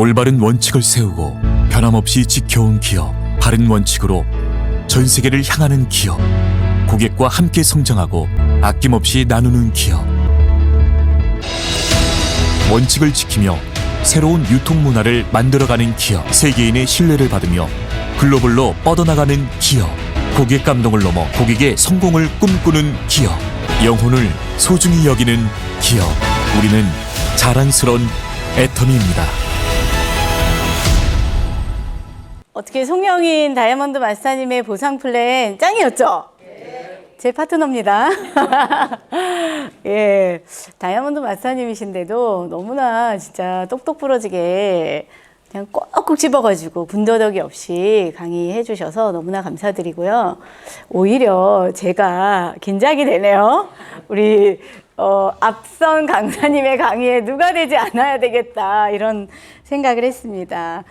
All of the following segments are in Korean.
올바른 원칙을 세우고 변함없이 지켜온 기업, 바른 원칙으로 전 세계를 향하는 기업, 고객과 함께 성장하고 아낌없이 나누는 기업. 원칙을 지키며 새로운 유통 문화를 만들어가는 기업, 세계인의 신뢰를 받으며 글로벌로 뻗어나가는 기업, 고객 감동을 넘어 고객의 성공을 꿈꾸는 기업, 영혼을 소중히 여기는 기업. 우리는 자랑스러운 애터미입니다. 어떻게 송영인 다이아몬드 마스터님의 보상 플랜 짱이었죠? 제 파트너입니다. 예, 다이아몬드 마스터님이신데도 너무나 진짜 똑똑 부러지게 그냥 꼭꼭 집어가지고 군더더기 없이 강의해 주셔서 너무나 감사드리고요. 오히려 제가 긴장이 되네요. 우리 앞선 강사님의 강의에 누가 되지 않아야 되겠다 이런 생각을 했습니다.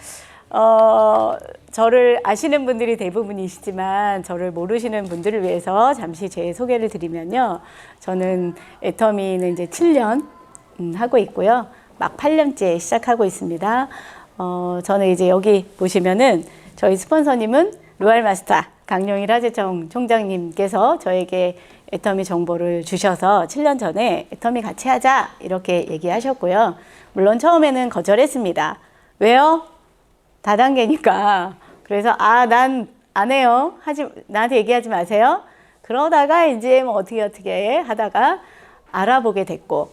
저를 아시는 분들이 대부분이시지만 저를 모르시는 분들을 위해서 잠시 제 소개를 드리면요. 저는 애터미는 이제 7년 하고 있고요. 막 8년째 시작하고 있습니다. 저는 이제 여기 보시면은 저희 스폰서님은 로얄마스터 강용일 하재청 총장님께서 저에게 애터미 정보를 주셔서 7년 전에 애터미 같이 하자 이렇게 얘기하셨고요. 물론 처음에는 거절했습니다. 왜요? 다단계니까. 그래서 난 안 해요. 나한테 얘기하지 마세요. 그러다가 이제 뭐 어떻게 하다가 알아보게 됐고,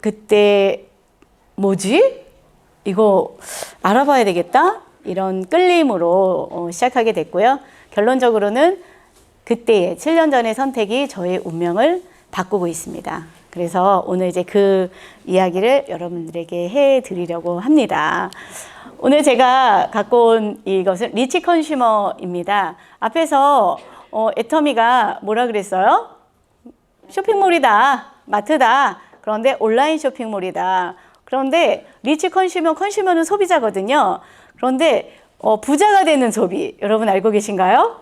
그때 뭐지? 이거 알아봐야 되겠다? 이런 끌림으로 시작하게 됐고요. 결론적으로는 그때의 7년 전의 선택이 저의 운명을 바꾸고 있습니다. 그래서 오늘 이제 그 이야기를 여러분들에게 해드리려고 합니다. 오늘 제가 갖고 온 이것은 리치 컨슈머입니다. 앞에서 애터미가 뭐라 그랬어요? 쇼핑몰이다, 마트다. 그런데 온라인 쇼핑몰이다. 그런데 리치 컨슈머는 소비자거든요. 그런데 부자가 되는 소비, 여러분 알고 계신가요?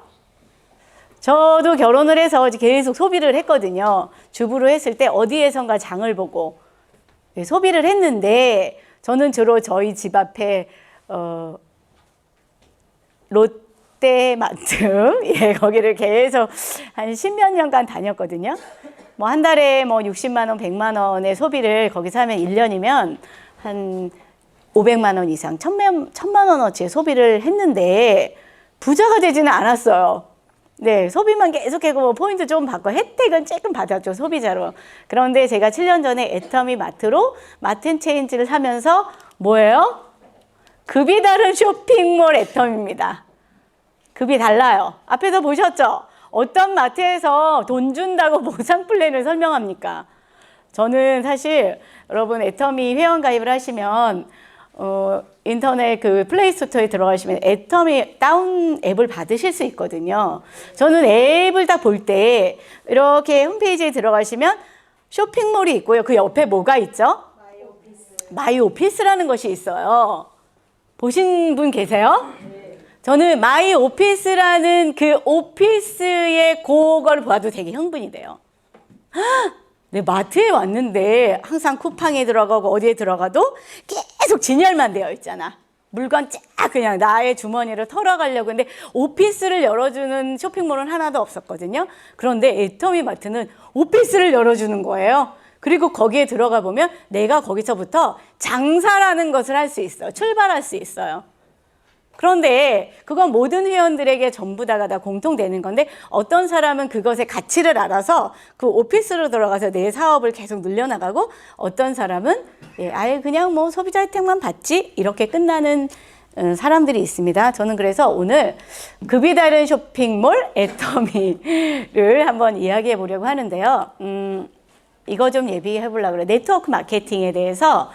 저도 결혼을 해서 계속 소비를 했거든요. 주부로 했을 때 어디에선가 장을 보고 소비를 했는데, 저는 주로 저희 집 앞에 롯데마트, 예, 거기를 계속 한 10몇 년간 다녔거든요. 뭐 한 달에 뭐 60만 원, 100만 원의 소비를 거기서 하면 1년이면 한 500만 원 이상, 1000만 원어치의 소비를 했는데 부자가 되지는 않았어요. 네, 소비만 계속하고 뭐 포인트 좀 받고 혜택은 조금 받았죠, 소비자로. 그런데 제가 7년 전에 애터미 마트로 마트 체인지를 하면서 뭐예요? 급이 다른 쇼핑몰 애터미입니다. 급이 달라요. 앞에서 보셨죠? 어떤 마트에서 돈 준다고 보상 플랜을 설명합니까? 저는 사실 여러분 애터미 회원 가입을 하시면 인터넷 그 플레이스토어에 들어가시면 애터미 다운 앱을 받으실 수 있거든요. 저는 앱을 딱 볼 때 이렇게 홈페이지에 들어가시면 쇼핑몰이 있고요. 그 옆에 뭐가 있죠? 마이 오피스라는 것이 있어요. 보신 분 계세요? 저는 마이 오피스라는 그 오피스의 그거를 봐도 되게 흥분이 돼요. 내 마트에 왔는데 항상 쿠팡에 들어가고 어디에 들어가도 계속 진열만 되어 있잖아. 물건 쫙 그냥 나의 주머니를 털어가려고 했는데 오피스를 열어주는 쇼핑몰은 하나도 없었거든요. 그런데 애터미 마트는 오피스를 열어주는 거예요. 그리고 거기에 들어가 보면 내가 거기서부터 장사라는 것을 할 수 있어요. 출발할 수 있어요. 그런데 그건 모든 회원들에게 전부 다가 다 공통되는 건데, 어떤 사람은 그것의 가치를 알아서 그 오피스로 들어가서 내 사업을 계속 늘려나가고, 어떤 사람은 아예 그냥 뭐 소비자 혜택만 받지 이렇게 끝나는 사람들이 있습니다. 저는 그래서 오늘 급이 다른 쇼핑몰 애터미를 한번 이야기해 보려고 하는데요. 이거 좀 예비해 보려고 그래요. 네트워크 마케팅에 대해서.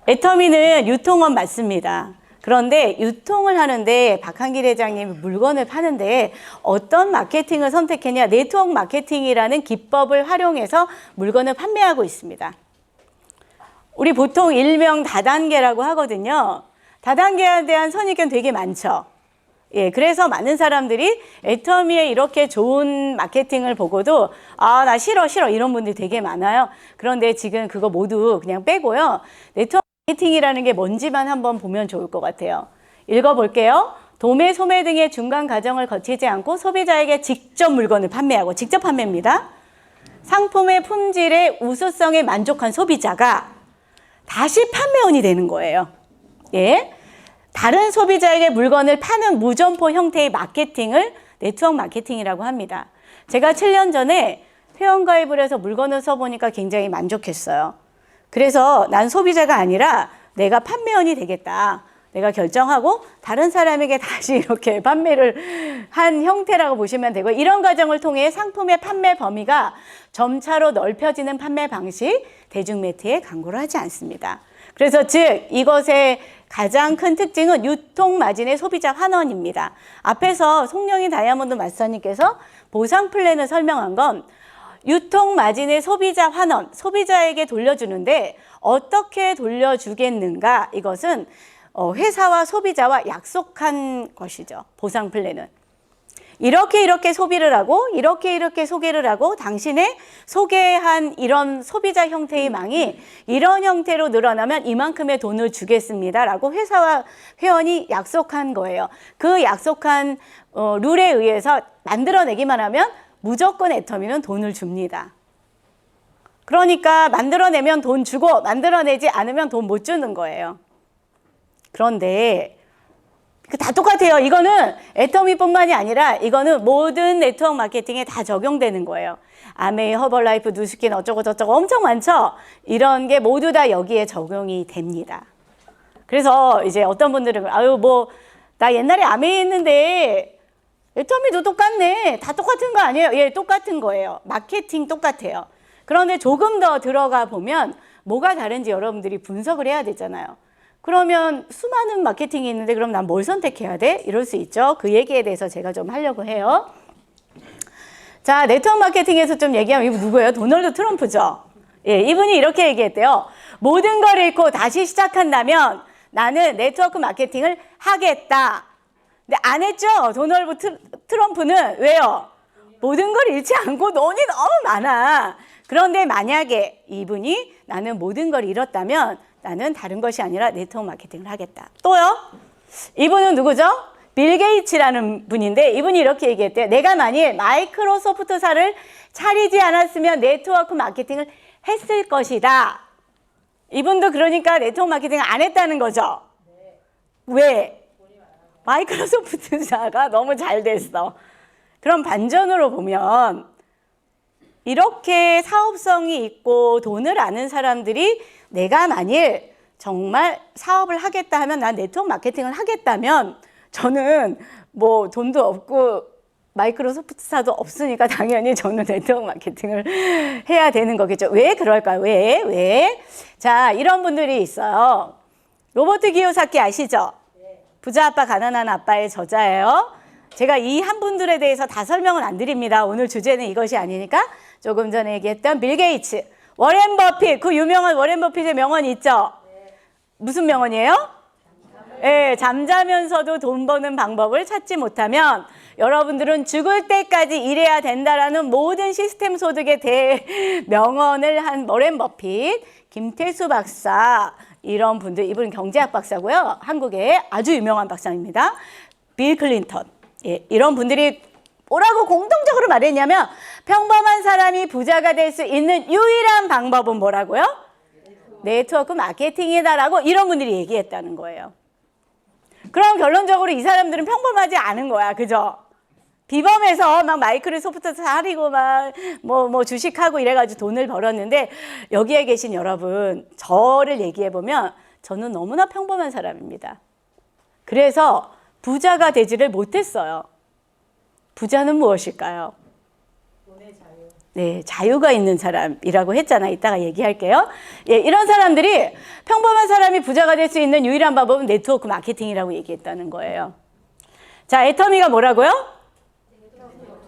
애터미는 유통업 맞습니다. 그런데 유통을 하는데 박한길 회장님이 물건을 파는데 어떤 마케팅을 선택했냐? 네트워크 마케팅이라는 기법을 활용해서 물건을 판매하고 있습니다. 우리 보통 일명 다단계라고 하거든요. 다단계에 대한 선입견 되게 많죠. 예, 그래서 많은 사람들이 애터미의 이렇게 좋은 마케팅을 보고도 나 싫어 이런 분들이 되게 많아요. 그런데 지금 그거 모두 그냥 빼고요. 네트워크 마케팅이라는 게 뭔지만 한번 보면 좋을 것 같아요. 읽어볼게요. 도매, 소매 등의 중간 과정을 거치지 않고 소비자에게 직접 물건을 판매하고, 직접 판매입니다. 상품의 품질의 우수성에 만족한 소비자가 다시 판매원이 되는 거예요. 예. 다른 소비자에게 물건을 파는 무점포 형태의 마케팅을 네트워크 마케팅이라고 합니다. 제가 7년 전에 회원가입을 해서 물건을 써보니까 굉장히 만족했어요. 그래서 난 소비자가 아니라 내가 판매원이 되겠다. 내가 결정하고 다른 사람에게 다시 이렇게 판매를 한 형태라고 보시면 되고, 이런 과정을 통해 상품의 판매 범위가 점차로 넓혀지는 판매 방식, 대중매체에 광고를 하지 않습니다. 그래서 즉 이것의 가장 큰 특징은 유통마진의 소비자 환원입니다. 앞에서 송영희 다이아몬드 마스터님께서 보상 플랜을 설명한 건 유통마진의 소비자 환원, 소비자에게 돌려주는데 어떻게 돌려주겠는가, 이것은 회사와 소비자와 약속한 것이죠. 보상 플랜은. 이렇게 소비를 하고 이렇게 소개를 하고 당신의 소개한 이런 소비자 형태의 망이 이런 형태로 늘어나면 이만큼의 돈을 주겠습니다 라고 회사와 회원이 약속한 거예요. 그 약속한 룰에 의해서 만들어내기만 하면 무조건 애터미는 돈을 줍니다. 그러니까 만들어내면 돈 주고 만들어내지 않으면 돈 못 주는 거예요. 그런데 다 똑같아요. 이거는 애터미뿐만이 아니라 이거는 모든 네트워크 마케팅에 다 적용되는 거예요. 아메이, 허벌라이프, 누스킨 어쩌고 저쩌고 엄청 많죠? 이런 게 모두 다 여기에 적용이 됩니다. 그래서 이제 어떤 분들은 아유 뭐 나 옛날에 아메이 했는데 애터미도 똑같네. 다 똑같은 거 아니에요? 예, 똑같은 거예요. 마케팅 똑같아요. 그런데 조금 더 들어가 보면 뭐가 다른지 여러분들이 분석을 해야 되잖아요. 그러면 수많은 마케팅이 있는데 그럼 난 뭘 선택해야 돼? 이럴 수 있죠. 그 얘기에 대해서 제가 좀 하려고 해요. 자, 네트워크 마케팅에서 좀 얘기하면 이분 누구예요? 도널드 트럼프죠. 예, 이분이 이렇게 얘기했대요. 모든 걸 잃고 다시 시작한다면 나는 네트워크 마케팅을 하겠다. 근데 안 했죠. 도널드 트럼프는. 왜요? 모든 걸 잃지 않고 돈이 너무 많아. 그런데 만약에 이분이 나는 모든 걸 잃었다면 나는 다른 것이 아니라 네트워크 마케팅을 하겠다. 또요? 이분은 누구죠? 빌 게이츠라는 분인데 이분이 이렇게 얘기했대요. 내가 만일 마이크로소프트사를 차리지 않았으면 네트워크 마케팅을 했을 것이다. 이분도 그러니까 네트워크 마케팅을 안 했다는 거죠. 왜? 마이크로소프트사가 너무 잘 됐어. 그럼 반전으로 보면 이렇게 사업성이 있고 돈을 아는 사람들이 내가 만일 정말 사업을 하겠다 하면 난 네트워크 마케팅을 하겠다면 저는 뭐 돈도 없고 마이크로소프트사도 없으니까 당연히 저는 네트워크 마케팅을 해야 되는 거겠죠. 왜 그럴까요? 왜? 자, 이런 분들이 있어요. 로버트 기요사키 아시죠? 부자 아빠 가난한 아빠의 저자예요. 제가 이 한 분들에 대해서 다 설명은 안 드립니다. 오늘 주제는 이것이 아니니까. 조금 전에 얘기했던 빌 게이츠, 워렌 버핏, 그 유명한 워렌 버핏의 명언이 있죠? 무슨 명언이에요? 네, 잠자면서도 돈 버는 방법을 찾지 못하면 여러분들은 죽을 때까지 일해야 된다라는 모든 시스템 소득의 대명언을 한 워렌 버핏, 김태수 박사, 이런 분들, 이분은 경제학 박사고요. 한국의 아주 유명한 박사입니다. 빌 클린턴, 예, 이런 분들이 뭐라고 공통적으로 말했냐면 평범한 사람이 부자가 될 수 있는 유일한 방법은 뭐라고요? 네트워크 마케팅이다라고 이런 분들이 얘기했다는 거예요. 그럼 결론적으로 이 사람들은 평범하지 않은 거야. 그죠? 비범해서 막 마이크로소프트 사리고 막 뭐 주식하고 이래가지고 돈을 벌었는데 여기에 계신 여러분, 저를 얘기해 보면 저는 너무나 평범한 사람입니다. 그래서 부자가 되지를 못했어요. 부자는 무엇일까요? 돈의 자유. 네, 자유가 있는 사람이라고 했잖아. 이따가 얘기할게요. 예, 이런 사람들이 평범한 사람이 부자가 될 수 있는 유일한 방법은 네트워크 마케팅이라고 얘기했다는 거예요. 자, 애터미가 뭐라고요?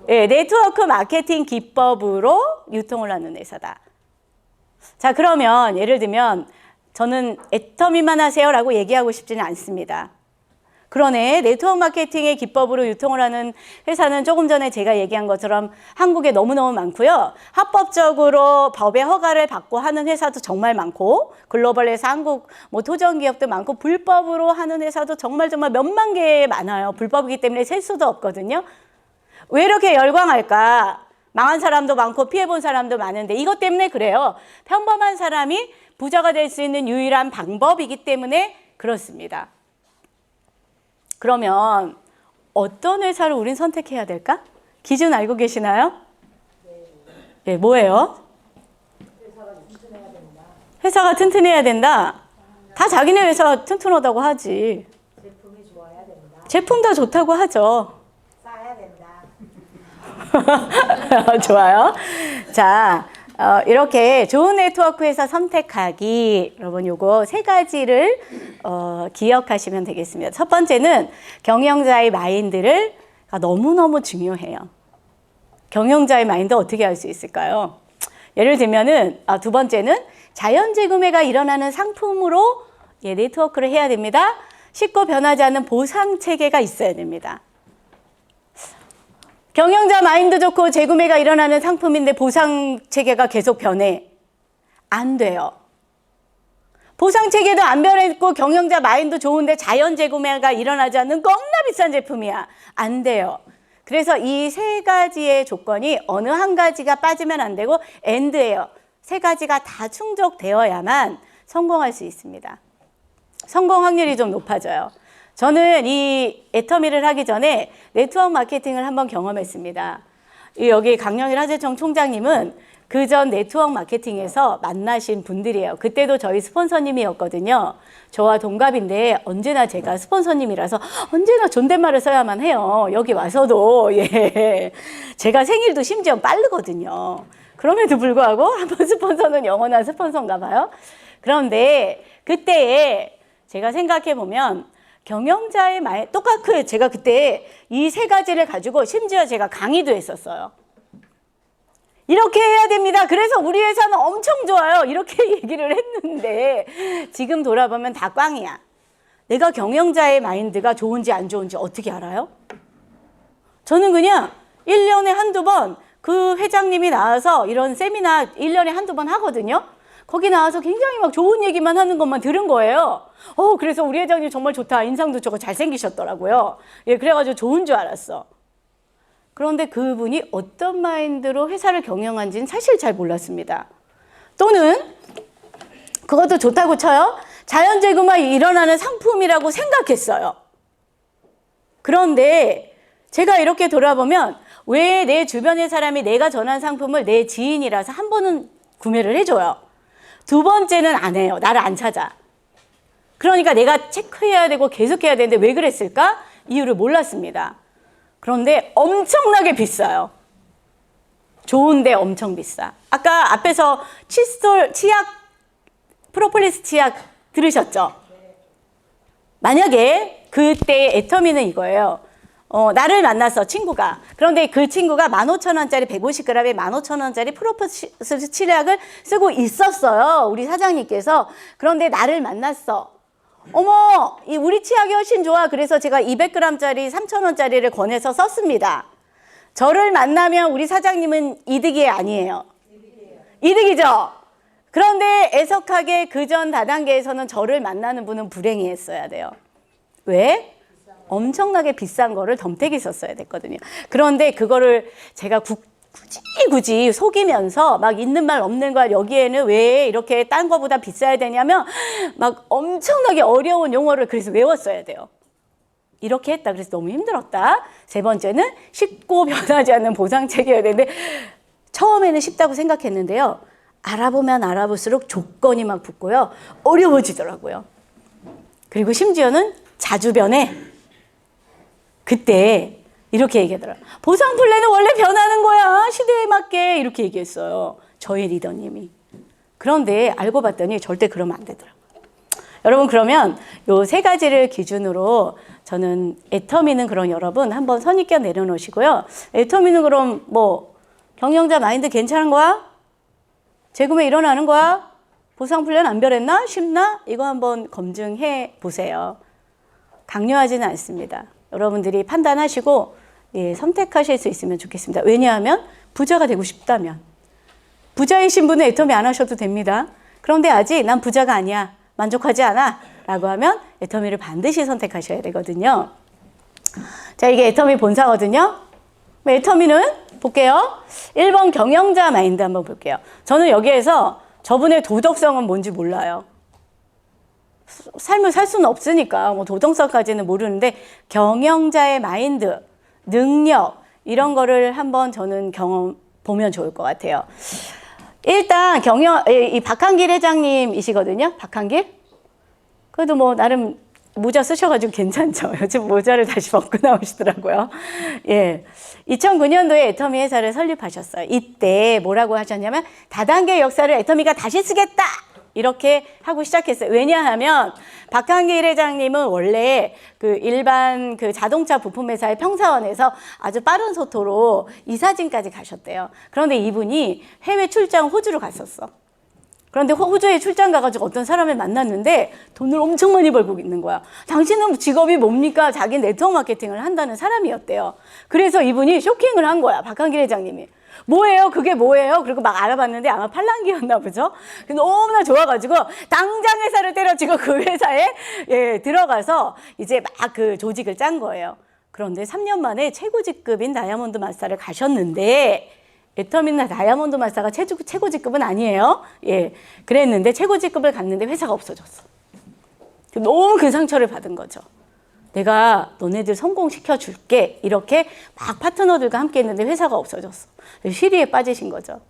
예, 네트워크 마케팅 기법으로 유통을 하는 회사다. 자, 그러면 예를 들면 저는 애터미만 하세요라고 얘기하고 싶지는 않습니다. 그러네. 네트워크 마케팅의 기법으로 유통을 하는 회사는 조금 전에 제가 얘기한 것처럼 한국에 너무너무 많고요. 합법적으로 법의 허가를 받고 하는 회사도 정말 많고, 글로벌에서 한국 뭐 토종 기업도 많고, 불법으로 하는 회사도 정말 몇만 개 많아요. 불법이기 때문에 셀 수도 없거든요. 왜 이렇게 열광할까? 망한 사람도 많고 피해본 사람도 많은데 이것 때문에 그래요. 평범한 사람이 부자가 될 수 있는 유일한 방법이기 때문에 그렇습니다. 그러면 어떤 회사를 우린 선택해야 될까? 기준 알고 계시나요? 네, 뭐예요? 회사가 튼튼해야 된다. 다 자기네 회사가 튼튼하다고 하지. 제품이 좋아야 된다. 제품 다 좋다고 하죠. 싸야 된다. 좋아요. 자, 이렇게 좋은 네트워크 회사 선택하기. 여러분 요거 세 가지를 기억하시면 되겠습니다. 첫 번째는 경영자의 마인드를 너무너무 중요해요. 경영자의 마인드 어떻게 할 수 있을까요? 예를 들면은 두 번째는 자연재구매가 일어나는 상품으로 네트워크를 해야 됩니다. 쉽고 변하지 않는 보상 체계가 있어야 됩니다. 경영자 마인드 좋고 재구매가 일어나는 상품인데 보상 체계가 계속 변해. 안 돼요. 보상 체계도 안 변했고 경영자 마인드 좋은데 자연 재구매가 일어나지 않는 겁나 비싼 제품이야. 안 돼요. 그래서 이 세 가지의 조건이 어느 한 가지가 빠지면 안 되고 엔드예요. 세 가지가 다 충족되어야만 성공할 수 있습니다. 성공 확률이 좀 높아져요. 저는 이 애터미를 하기 전에 네트워크 마케팅을 한번 경험했습니다. 여기 강영일 하재청 총장님은 그전 네트워크 마케팅에서 만나신 분들이에요. 그때도 저희 스폰서님이었거든요. 저와 동갑인데 언제나 제가 스폰서님이라서 언제나 존댓말을 써야만 해요. 여기 와서도. 예. 제가 생일도 심지어 빠르거든요. 그럼에도 불구하고 한번 스폰서는 영원한 스폰서인가 봐요. 그런데 그때에 제가 생각해 보면 경영자의 말 똑같고요. 제가 그때 이 세 가지를 가지고 심지어 제가 강의도 했었어요. 이렇게 해야 됩니다. 그래서 우리 회사는 엄청 좋아요. 이렇게 얘기를 했는데 지금 돌아보면 다 꽝이야. 내가 경영자의 마인드가 좋은지 안 좋은지 어떻게 알아요? 저는 그냥 1년에 한두 번 그 회장님이 나와서 이런 세미나 1년에 한두 번 하거든요. 거기 나와서 굉장히 막 좋은 얘기만 하는 것만 들은 거예요. 그래서 우리 회장님 정말 좋다. 인상도 좋고 잘생기셨더라고요. 예, 그래가지고 좋은 줄 알았어. 그런데 그분이 어떤 마인드로 회사를 경영한지는 사실 잘 몰랐습니다. 또는 그것도 좋다고 쳐요. 자연재구가 일어나는 상품이라고 생각했어요. 그런데 제가 이렇게 돌아보면 왜 내 주변의 사람이 내가 전한 상품을 내 지인이라서 한 번은 구매를 해줘요. 두 번째는 안 해요. 나를 안 찾아. 그러니까 내가 체크해야 되고 계속해야 되는데 왜 그랬을까? 이유를 몰랐습니다. 그런데 엄청나게 비싸요. 좋은데 엄청 비싸. 아까 앞에서 칫솔, 치약, 프로폴리스 치약 들으셨죠? 만약에 그때 애터미는 이거예요. 나를 만났어, 친구가. 그런데 그 친구가 15,000원짜리 150g에 15,000원짜리 프로폴리스 치약을 쓰고 있었어요. 우리 사장님께서. 그런데 나를 만났어. 어머, 이 우리 치약이 훨씬 좋아. 그래서 제가 200g짜리 3,000원짜리를 권해서 썼습니다. 저를 만나면 우리 사장님은 이득이 아니에요. 이득이죠? 그런데 애석하게 그전 다단계에서는 저를 만나는 분은 불행히 했어야 돼요. 왜? 엄청나게 비싼 거를 덤태기 썼어야 됐거든요. 그런데 그거를 제가 굳이 속이면서 막 있는 말 없는 말 여기에는 왜 이렇게 딴 거보다 비싸야 되냐면 막 엄청나게 어려운 용어를 그래서 외웠어야 돼요. 이렇게 했다. 그래서 너무 힘들었다. 세 번째는 쉽고 변하지 않는 보상 체계여야 되는데 처음에는 쉽다고 생각했는데요. 알아보면 알아볼수록 조건이 막 붙고요. 어려워지더라고요. 그리고 심지어는 자주 변해. 그때 이렇게 얘기하더라고요. 보상 플랜은 원래 변하는 거야. 시대에 맞게. 이렇게 얘기했어요. 저희 리더님이. 그런데 알고 봤더니 절대 그러면 안 되더라고요. 여러분 그러면 요 세 가지를 기준으로 저는 애터미는 그럼 여러분 한번 선입견 내려놓으시고요. 애터미는 그럼 뭐 경영자 마인드 괜찮은 거야? 재구매 일어나는 거야? 보상 플랜 안 변했나? 쉽나? 이거 한번 검증해 보세요. 강요하지는 않습니다. 여러분들이 판단하시고 예, 선택하실 수 있으면 좋겠습니다. 왜냐하면 부자가 되고 싶다면 부자이신 분은 애터미 안 하셔도 됩니다. 그런데 아직 난 부자가 아니야, 만족하지 않아 라고 하면 애터미를 반드시 선택하셔야 되거든요. 자, 이게 애터미 본사거든요. 애터미는 볼게요. 1번 경영자 마인드 한번 볼게요. 저는 여기에서 저분의 도덕성은 뭔지 몰라요. 삶을 살 수는 없으니까 뭐 도덕성까지는 모르는데 경영자의 마인드, 능력 이런 거를 한번 저는 경험 보면 좋을 것 같아요. 일단 이 박한길 회장님이시거든요. 박한길. 그래도 뭐 나름 모자 쓰셔가지고 괜찮죠. 요즘 모자를 다시 벗고 나오시더라고요. 예, 2009년도에 애터미 회사를 설립하셨어요. 이때 뭐라고 하셨냐면 다단계 역사를 애터미가 다시 쓰겠다 이렇게 하고 시작했어요. 왜냐하면 박한길 회장님은 원래 그 일반 그 자동차 부품 회사의 평사원에서 아주 빠른 속도로 이사진까지 가셨대요. 그런데 이분이 해외 출장 호주로 갔었어. 그런데 호주에 출장 가가지고 어떤 사람을 만났는데 돈을 엄청 많이 벌고 있는 거야. 당신은 직업이 뭡니까? 자기 네트워크 마케팅을 한다는 사람이었대요. 그래서 이분이 쇼킹을 한 거야. 박한길 회장님이. 뭐예요? 그게 뭐예요? 그리고 막 알아봤는데 아마 팔랑귀였나 보죠. 너무나 좋아가지고 당장 회사를 때려치고 그 회사에 예, 들어가서 이제 막 그 조직을 짠 거예요. 그런데 3년 만에 최고직급인 다이아몬드 마스터를 가셨는데 애터미나 다이아몬드 마스터가 최고직급은 아니에요. 예, 그랬는데 최고직급을 갔는데 회사가 없어졌어. 너무 그 상처를 받은 거죠. 내가 너네들 성공시켜 줄게 이렇게 막 파트너들과 함께 했는데 회사가 없어졌어. 시리에 빠지신 거죠.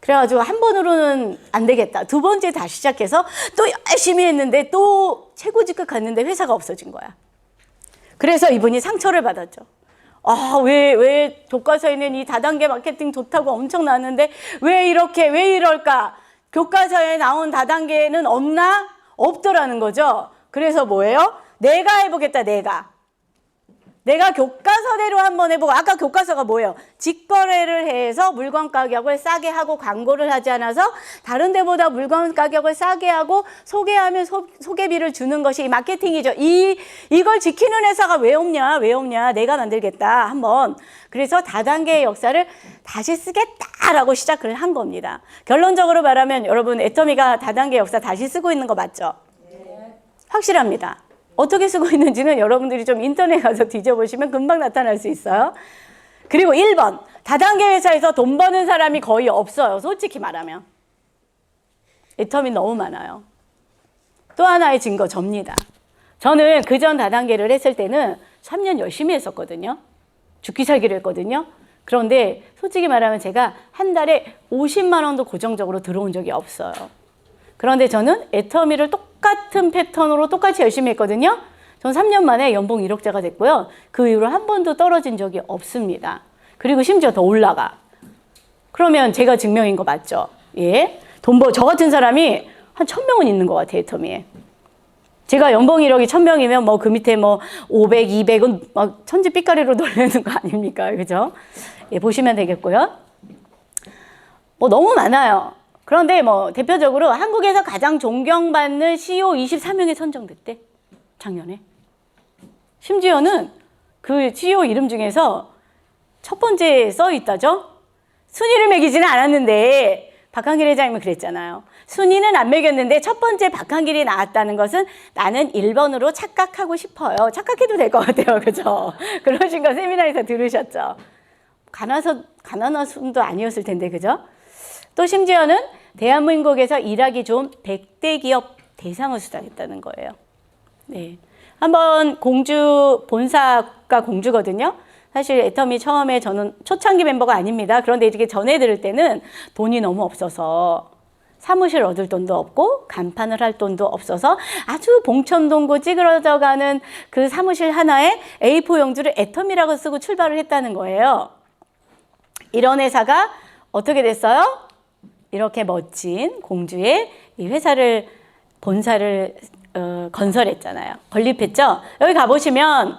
그래가지고 한 번으로는 안 되겠다. 두 번째 다시 시작해서 또 열심히 했는데 또 최고직급 갔는데 회사가 없어진 거야. 그래서 이분이 상처를 받았죠. 아, 왜 교과서에는 이 다단계 마케팅 좋다고 엄청 나왔는데 왜 이럴까? 교과서에 나온 다단계는 없나? 없더라는 거죠. 그래서 뭐예요? 내가 해보겠다, 내가 교과서대로 한번 해보고, 아까 교과서가 뭐예요? 직거래를 해서 물건 가격을 싸게 하고 광고를 하지 않아서 다른 데보다 물건 가격을 싸게 하고 소개하면 소개비를 주는 것이 마케팅이죠. 이걸 지키는 회사가 왜 없냐? 내가 만들겠다, 한번. 그래서 다단계의 역사를 다시 쓰겠다라고 시작을 한 겁니다. 결론적으로 말하면 여러분, 애터미가 다단계 역사 다시 쓰고 있는 거 맞죠? 네. 확실합니다. 어떻게 쓰고 있는지는 여러분들이 좀 인터넷 가서 뒤져보시면 금방 나타날 수 있어요. 그리고 1번, 다단계 회사에서 돈 버는 사람이 거의 없어요. 솔직히 말하면. 애터미 너무 많아요. 또 하나의 증거, 접니다. 저는 그전 다단계를 했을 때는 3년 열심히 했었거든요. 죽기 살기를 했거든요. 그런데 솔직히 말하면 제가 한 달에 50만 원도 고정적으로 들어온 적이 없어요. 그런데 저는 애터미를 똑같은 패턴으로 똑같이 열심히 했거든요. 전 3년 만에 연봉 1억자가 됐고요. 그 이후로 한 번도 떨어진 적이 없습니다. 그리고 심지어 더 올라가. 그러면 제가 증명인 거 맞죠? 예. 저 같은 사람이 한 1000명은 있는 것 같아요, 애터미에. 제가 연봉 1억이 1000명이면 뭐 그 밑에 뭐 500, 200은 막 천지빛가리로 놀리는 거 아닙니까? 그죠? 예, 보시면 되겠고요. 뭐 너무 많아요. 그런데 뭐 대표적으로 한국에서 가장 존경받는 CEO 24명이 선정됐대. 작년에. 심지어는 그 CEO 이름 중에서 첫 번째에 써 있다죠. 순위를 매기지는 않았는데 박한길 회장님은 그랬잖아요. 순위는 안 매겼는데 첫 번째 박한길이 나왔다는 것은 나는 1번으로 착각하고 싶어요. 착각해도 될 것 같아요. 그죠? 그러신 거 세미나에서 들으셨죠? 가난한 순도 아니었을 텐데, 그죠? 또 심지어는 대한민국에서 일하기 좋은 100대 기업 대상을 수상했다는 거예요. 네. 한번 본사가 공주거든요. 사실 애터미 처음에 저는 초창기 멤버가 아닙니다. 그런데 이렇게 전해 들을 때는 돈이 너무 없어서 사무실 얻을 돈도 없고 간판을 할 돈도 없어서 아주 봉천동구 찌그러져 가는 그 사무실 하나에 A4 용지를 애터미라고 쓰고 출발을 했다는 거예요. 이런 회사가 어떻게 됐어요? 이렇게 멋진 공주의 이 본사를 건설했잖아요. 건립했죠. 여기 가보시면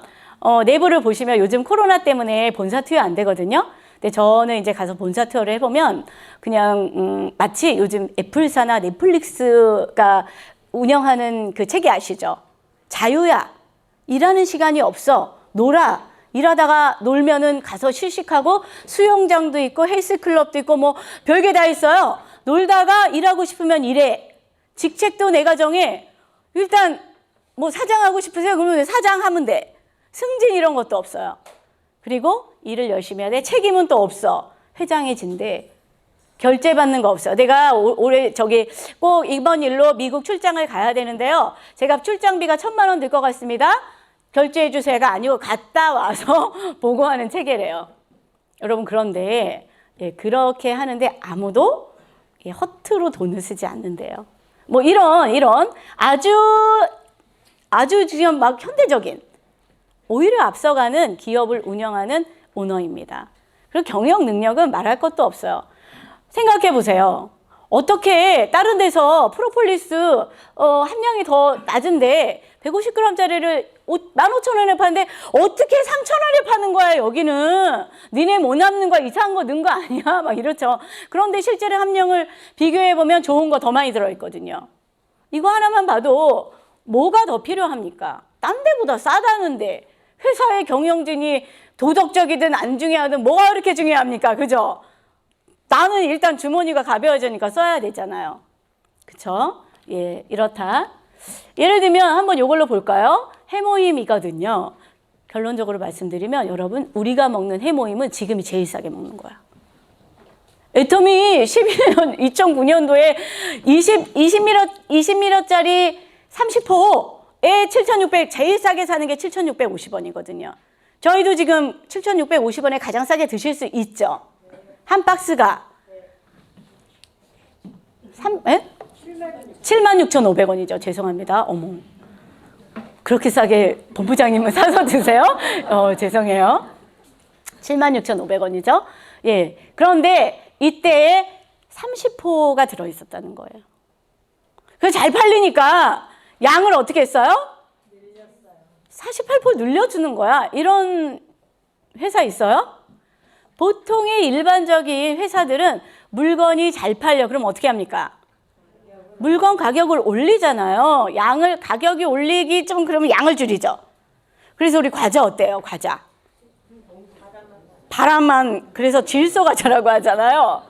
내부를 보시면 요즘 코로나 때문에 본사 투어 안 되거든요. 근데 저는 이제 가서 본사 투어를 해보면 그냥 마치 요즘 애플사나 넷플릭스가 운영하는 그 책이 아시죠? 자유야. 일하는 시간이 없어. 놀아. 일하다가 놀면은 가서 휴식하고 수영장도 있고 헬스클럽도 있고 뭐 별게 다 있어요. 놀다가 일하고 싶으면 일해. 직책도 내가 정해. 일단 뭐 사장하고 싶으세요? 그러면 사장하면 돼. 승진 이런 것도 없어요. 그리고 일을 열심히 해야 돼. 책임은 또 없어. 회장이 진대. 결제 받는 거 없어요. 내가 올해 꼭 이번 일로 미국 출장을 가야 되는데요. 제가 출장비가 1,000만 원 들 것 같습니다. 결제해 주세요가 아니고 갔다 와서 보고하는 체계래요. 여러분 그런데 그렇게 하는데 아무도 허투루 돈을 쓰지 않는데요. 뭐 이런 아주 지금 막 현대적인 오히려 앞서가는 기업을 운영하는 오너입니다. 그리고 경영 능력은 말할 것도 없어요. 생각해 보세요. 어떻게 다른 데서 프로폴리스 함량이 더 낮은데 150g짜리를 15,000원에 파는데 어떻게 3,000원에 파는 거야 여기는. 니네 못 남는 거야. 이상한 거 넣은 거 아니야? 막 이렇죠. 그런데 실제로 함량을 비교해 보면 좋은 거 더 많이 들어있거든요. 이거 하나만 봐도 뭐가 더 필요합니까? 딴 데보다 싸다는데 회사의 경영진이 도덕적이든 안 중요하든 뭐가 그렇게 중요합니까? 그죠? 나는 일단 주머니가 가벼워지니까 써야 되잖아요. 그쵸? 예, 이렇다. 예를 들면 한번 이걸로 볼까요? 해모임이거든요. 결론적으로 말씀드리면 여러분 우리가 먹는 해모임은 지금이 제일 싸게 먹는 거야. 애터미 2009년도에 20m짜리 30호에 7,600 제일 싸게 사는 게 7,650원이거든요. 저희도 지금 7,650원에 가장 싸게 드실 수 있죠. 한 박스가 76,500원이죠. 죄송합니다. 어머. 그렇게 싸게 본부장님은 사서 드세요? 죄송해요. 76,500원이죠. 예. 그런데 이때에 30호가 들어있었다는 거예요. 그래서 잘 팔리니까 양을 어떻게 했어요? 48% 늘려주는 거야. 이런 회사 있어요? 보통의 일반적인 회사들은 물건이 잘 팔려. 그럼 어떻게 합니까? 물건 가격을 올리잖아요. 가격이 올리기 좀 그러면 양을 줄이죠. 그래서 우리 과자 어때요? 과자. 바람만, 그래서 질소과자라고 하잖아요.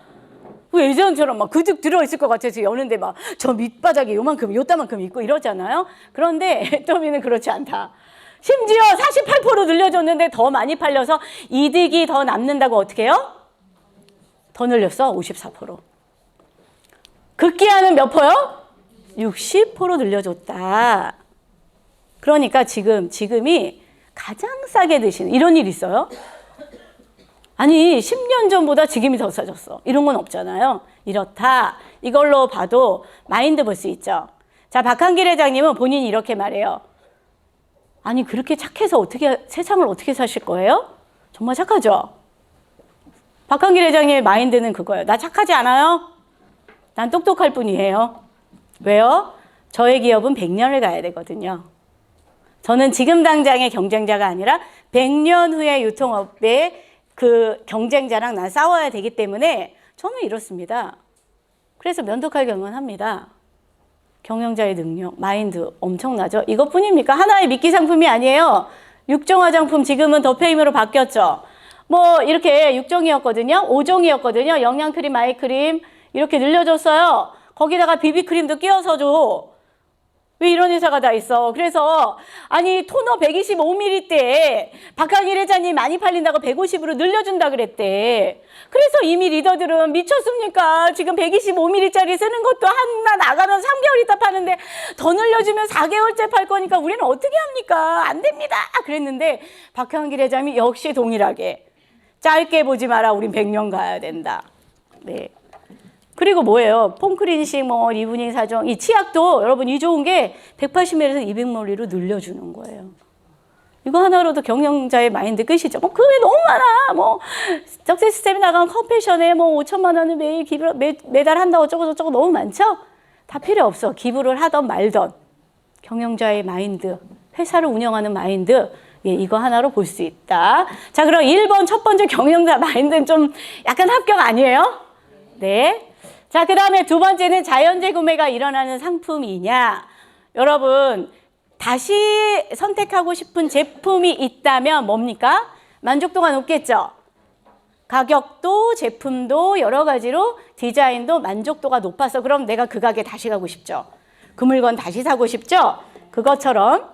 예전처럼 막 그득 들어있을 것 같아서 여는데 막 저 밑바닥에 요따만큼 있고 이러잖아요. 그런데 애터미는 그렇지 않다. 심지어 48% 늘려줬는데 더 많이 팔려서 이득이 더 남는다고 어떻게 해요? 더 늘렸어. 54%. 급기야는 몇 퍼요? 60% 늘려줬다. 그러니까 지금이 가장 싸게 드시는 이런 일 있어요? 아니 10년 전보다 지금이 더 싸졌어. 이런 건 없잖아요. 이렇다. 이걸로 봐도 마인드 볼 수 있죠. 자, 박한길 회장님은 본인이 이렇게 말해요. 아니 그렇게 착해서 세상을 어떻게 사실 거예요? 정말 착하죠? 박한길 회장님의 마인드는 그거예요. 나 착하지 않아요? 난 똑똑할 뿐이에요. 왜요? 저의 기업은 100년을 가야 되거든요. 저는 지금 당장의 경쟁자가 아니라 100년 후에 유통업의 그 경쟁자랑 난 싸워야 되기 때문에 저는 이렇습니다. 그래서 면도칼 경험합니다. 경영자의 능력, 마인드 엄청나죠? 이것뿐입니까? 하나의 미끼 상품이 아니에요. 육종 화장품 지금은 더페임으로 바뀌었죠. 뭐 이렇게 6종이었거든요. 5종이었거든요. 영양크림, 아이크림 이렇게 늘려줬어요. 거기다가 비비크림도 끼워서 줘. 왜 이런 회사가 다 있어? 그래서 아니 토너 125ml 때 박한길 회장님 많이 팔린다고 150으로 늘려준다 그랬대. 그래서 이미 리더들은 미쳤습니까? 지금 125ml짜리 쓰는 것도 하나 나가면 3개월 있다 파는데 더 늘려주면 4개월째 팔 거니까 우리는 어떻게 합니까? 안 됩니다. 그랬는데 박한길 회장이 역시 동일하게 짧게 보지 마라. 우린 100년 가야 된다. 네. 그리고 뭐예요? 폼크린식, 리브닝 4종. 이 치약도 여러분 이 좋은 게 180ml에서 200ml로 늘려주는 거예요. 이거 하나로도 경영자의 마인드 끝이죠. 그 외에 너무 많아. 석세스 세미나 나가면 컴패션에 5천만 원을 매일 매달 한다고 어쩌고 너무 많죠? 다 필요 없어. 기부를 하던 말던 경영자의 마인드, 회사를 운영하는 마인드. 예, 이거 하나로 볼 수 있다. 자, 그럼 1번 첫 번째 경영자 마인드는 좀 약간 합격 아니에요? 네. 자, 그 다음에 두 번째는 자연재 구매가 일어나는 상품이냐. 여러분, 다시 선택하고 싶은 제품이 있다면 뭡니까? 만족도가 높겠죠. 가격도 제품도 여러 가지로 디자인도 만족도가 높아서 그럼 내가 그 가게 다시 가고 싶죠. 그 물건 다시 사고 싶죠. 그것처럼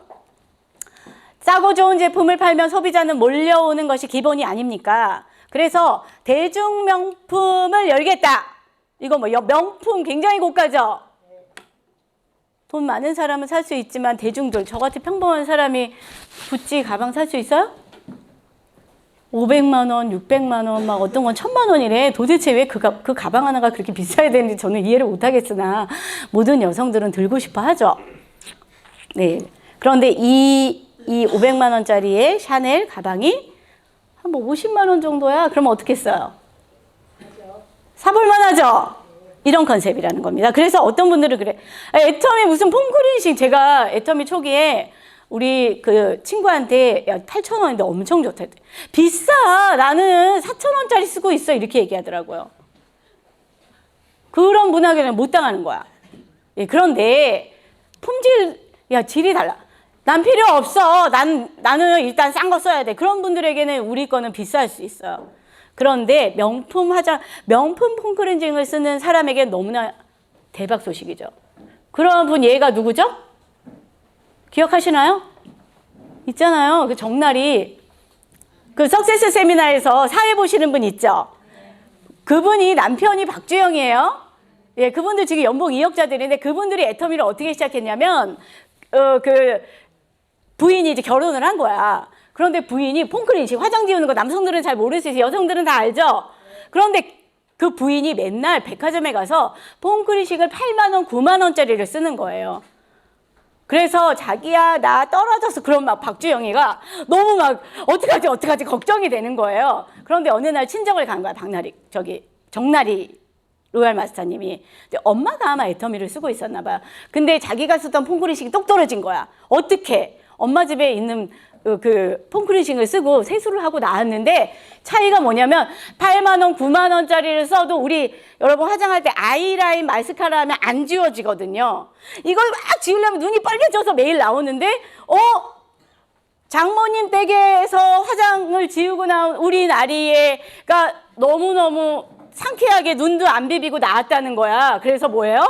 싸고 좋은 제품을 팔면 소비자는 몰려오는 것이 기본이 아닙니까? 그래서 대중 명품을 열겠다. 이거 뭐 명품 굉장히 고가죠. 돈 많은 사람은 살 수 있지만 대중들, 저같이 평범한 사람이 구찌 가방 살 수 있어요? 500만 원, 600만 원, 막 어떤 건 1000만 원이래. 도대체 왜 그 가방 하나가 그렇게 비싸야 되는지 저는 이해를 못 하겠으나 모든 여성들은 들고 싶어 하죠. 네. 그런데 이 500만 원짜리의 샤넬 가방이 한 뭐 50만 원 정도야. 그러면 어떻게 써요? 사볼만 하죠? 이런 컨셉이라는 겁니다. 그래서 어떤 분들은 그래. 애터미 무슨 폼크린식, 제가 애터미 초기에 우리 그 친구한테 야 8,000원인데 엄청 좋다. 비싸. 나는 4,000원짜리 쓰고 있어. 이렇게 얘기하더라고요. 그런 문화에는 못 당하는 거야. 예, 그런데 품질, 야 질이 달라. 난 필요 없어. 나는 일단 싼 거 써야 돼. 그런 분들에게는 우리 거는 비쌀 수 있어요. 그런데 명품 폼크렌징을 쓰는 사람에게 너무나 대박 소식이죠. 그런 분 얘가 누구죠? 기억하시나요? 있잖아요. 그 정날이 그 석세스 세미나에서 사회 보시는 분 있죠? 그분이 남편이 박주영이에요. 예, 그분들 지금 연봉 2억짜들인데 그분들이 애터미를 어떻게 시작했냐면 그 부인이 이제 결혼을 한 거야. 그런데 부인이 폼크린식 화장 지우는 거 남성들은 잘 모를 수 있어요. 여성들은 다 알죠. 그런데 그 부인이 맨날 백화점에 가서 폼크린식을 8만 원, 9만 원짜리를 쓰는 거예요. 그래서 자기야 나 떨어져서 그런 막 박주영이가 너무 막 어떡하지 걱정이 되는 거예요. 그런데 어느 날 친정을 간 거야. 정나리 로얄 마스터님이. 근데 엄마가 아마 애터미를 쓰고 있었나 봐요. 근데 자기가 쓰던 폼크린식이 똑 떨어진 거야. 어떻게? 엄마 집에 있는 그 폼크린식을 쓰고 세수를 하고 나왔는데 차이가 뭐냐면 8만 원, 9만 원짜리를 써도 우리 여러분 화장할 때 아이라인 마스카라 하면 안 지워지거든요. 이걸 막 지우려면 눈이 빨개져서 매일 나오는데 장모님 댁에서 화장을 지우고 나온 우리 나리애가 너무너무 상쾌하게 눈도 안 비비고 나왔다는 거야. 그래서 뭐예요?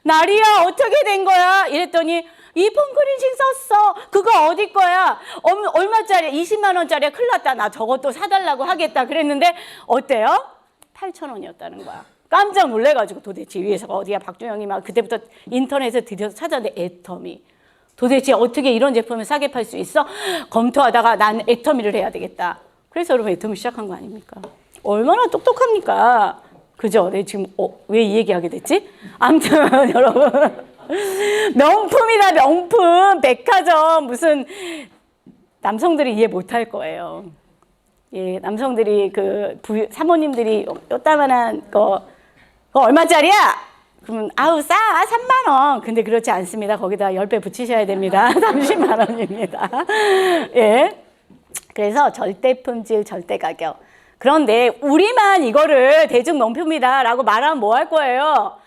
나리야 어떻게 된 거야? 이랬더니 이 폼크린식 썼어. 그거 어디 거야? 얼마짜리? 20만 원짜리야. 큰일 났다. 나 저것도 사달라고 하겠다. 그랬는데 어때요? 8,000원이었다는 거야. 깜짝 놀래가지고 도대체 위에서가 어디야? 박주영이 막 그때부터 인터넷에 들여서 찾았는데 애터미. 도대체 어떻게 이런 제품을 싸게 팔 수 있어? 검토하다가 난 애터미를 해야 되겠다. 그래서 여러분 애터미 시작한 거 아닙니까? 얼마나 똑똑합니까? 그죠? 내 지금 왜 이 얘기하게 됐지? 아무튼 여러분 명품이다 명품. 백화점 무슨 남성들이 이해 못할 거예요. 예, 남성들이 그 사모님들이 요따만한 거 얼마짜리야? 그러면 아우 싸 3만 원. 근데 그렇지 않습니다. 거기다 10배 붙이셔야 됩니다. 30만 원입니다. 예. 그래서 절대 품질, 절대 가격. 그런데 우리만 이거를 대중 명품이다라고 말하면 뭐 할 거예요?